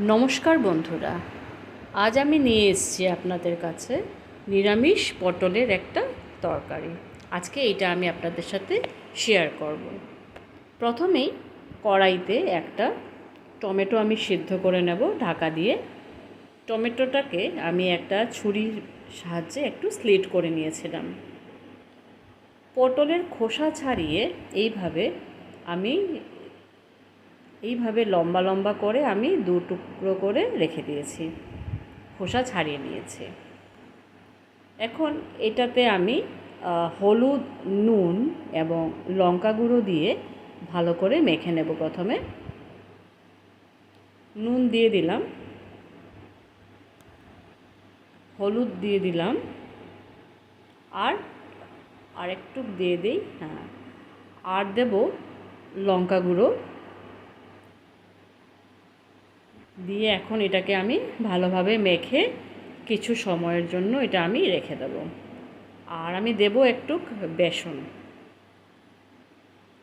নমস্কার বন্ধুরা, আজ আমি নিয়ে এসেছি আপনাদের কাছে নিরামিষ পটলের একটা তরকারি। আজকে এটা আমি আপনাদের সাথে শেয়ার করব। প্রথমেই কড়াইতে একটা টমেটো আমি সিদ্ধ করে নেব ঢাকা দিয়ে। টমেটোটাকে আমি একটা ছুরির সাহায্যে একটু স্লিট করে নিয়েছিলাম। পটলের খোসা ছাড়িয়ে এইভাবে লম্বা লম্বা করে আমি দু টুকরো করে রেখে দিয়েছি, খোসা ছাড়িয়ে নিয়েছি। এখন এটাতে আমি হলুদ, নুন এবং লঙ্কা গুঁড়ো দিয়ে ভালো করে মেখে নেব। প্রথমে নুন দিয়ে দিলাম, হলুদ দিয়ে দিলাম, আর একটু দিয়ে দিই, আর দেব লঙ্কা গুঁড়ো দিয়ে এখন এটাকে আমি ভালোভাবে মেখে কিছু সময়ের জন্য এটা আমি রেখে দেব। আর আমি দেব একটু বেসন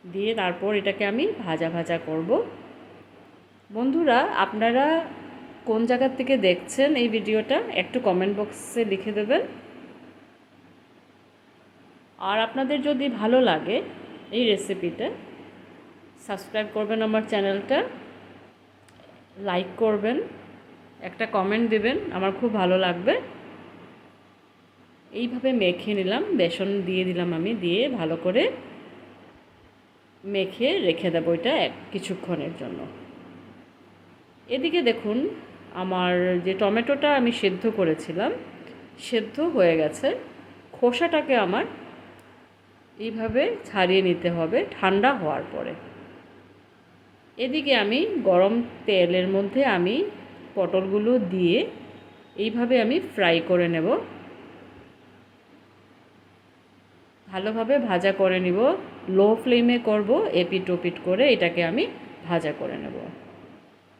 দিয়ে, তারপর এটাকে আমি ভাজা ভাজা করব। বন্ধুরা, আপনারা কোন জায়গার থেকে দেখছেন এই ভিডিওটা একটু কমেন্ট বক্সে লিখে দেবেন। আর আপনাদের যদি ভালো লাগে এই রেসিপিটা, সাবস্ক্রাইব করবেন আমার চ্যানেলটা, লাইক করবেন, একটা কমেন্ট দেবেন, আমার খুব ভালো লাগবে। এইভাবে মেখে নিলাম, বেসন দিয়ে দিলাম আমি, দিয়ে ভালো করে মেখে রেখে দেবো এটা কিছুক্ষণের জন্য। এদিকে দেখুন, আমার যে টমেটোটা আমি সেদ্ধ করেছিলাম সেদ্ধ হয়ে গেছে। খোসাটাকে আমার এইভাবে ছাড়িয়ে নিতে হবে ঠান্ডা হওয়ার পরে। এদিকে আমি গরম তেলের মধ্যে আমি পটলগুলো দিয়ে এইভাবে আমি ফ্রাই করে নেব, ভালোভাবে ভাজা করে নিব। লো ফ্লেমে করব, এপিট ওপিট করে এটাকে আমি ভাজা করে নেব।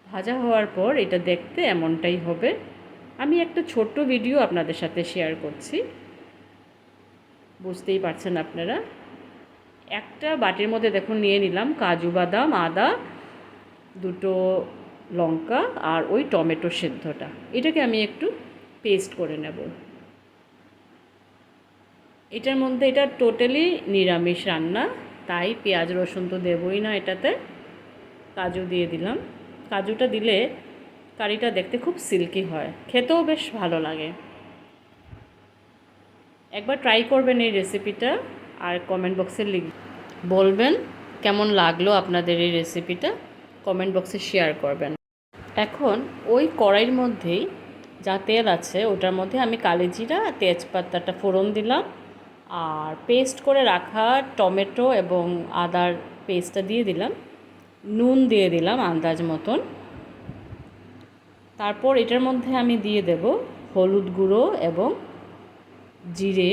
ভাজা হওয়ার পর এটা দেখতে এমনটাই হবে। আমি একটা ছোট্ট ভিডিও আপনাদের সাথে শেয়ার করছি, বুঝতেই পারছেন আপনারা। একটা বাটির মধ্যে দেখুন নিয়ে নিলাম কাজু বাদাম, আদা, দুটো লঙ্কা আর ওই টমেটো সেদ্ধটা। এটাকে আমি একটু পেস্ট করে নেব। এটার মধ্যে এটা টোটালি নিরামিষ রান্না, তাই পেঁয়াজ রসুন তো দেবই না এটাতে। কাজু দিয়ে দিলাম। কাজুটা দিলে কারিটা দেখতে খুব সিল্কি হয়, খেতেও বেশ ভালো লাগে। একবার ট্রাই করবেন এই রেসিপিটা, আর কমেন্ট বক্সে বলবেন কেমন লাগলো আপনাদের এই রেসিপিটা, কমেন্ট বক্সে শেয়ার করবেন। এখন ওই কড়াইয়ের মধ্যেই যা তেল আছে ওটার মধ্যে আমি কালিজিরা, তেজপাতাটা ফোড়ন দিলাম, আর পেস্ট করে রাখা টমেটো এবং আদার পেস্টটা দিয়ে দিলাম, নুন দিয়ে দিলাম আন্দাজ মতন। তারপর এটার মধ্যে আমি দিয়ে দেব হলুদ গুঁড়ো এবং জিরে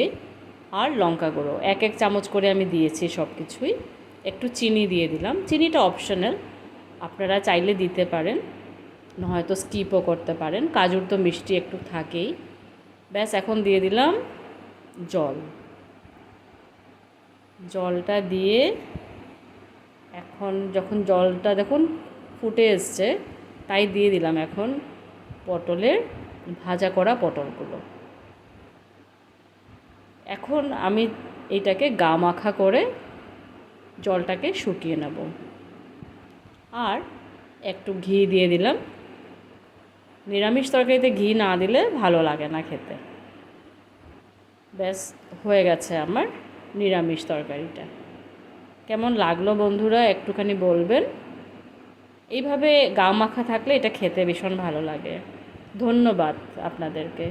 আর লঙ্কা গুঁড়ো, এক এক চামচ করে আমি দিয়েছি সব কিছুই। একটু চিনি দিয়ে দিলাম, চিনিটা অপশনাল, আপনারা চাইলে দিতে পারেন, নয়তো স্কিপও করতে পারেন, কাজুর তো মিষ্টি একটু থাকেই। ব্যাস, এখন দিয়ে দিলাম জলটা দিয়ে এখন যখন জলটা দেখুন ফুটে এসছে, তাই দিয়ে দিলাম এখন পটলের ভাজা করা পটলগুলো। এখন আমি এইটাকে গা মাখা করে জলটাকে শুকিয়ে নেব, আর একটু ঘি দিয়ে দিলাম। নিরামিষ তরকারিতে ঘি না দিলে ভালো লাগে না খেতে। ব্যাস, হয়ে গেছে আমার নিরামিষ তরকারিটা। কেমন লাগলো বন্ধুরা একটুখানি বলবেন। এইভাবে গা মাখা থাকলে এটা খেতে ভীষণ ভালো লাগে। ধন্যবাদ আপনাদেরকে।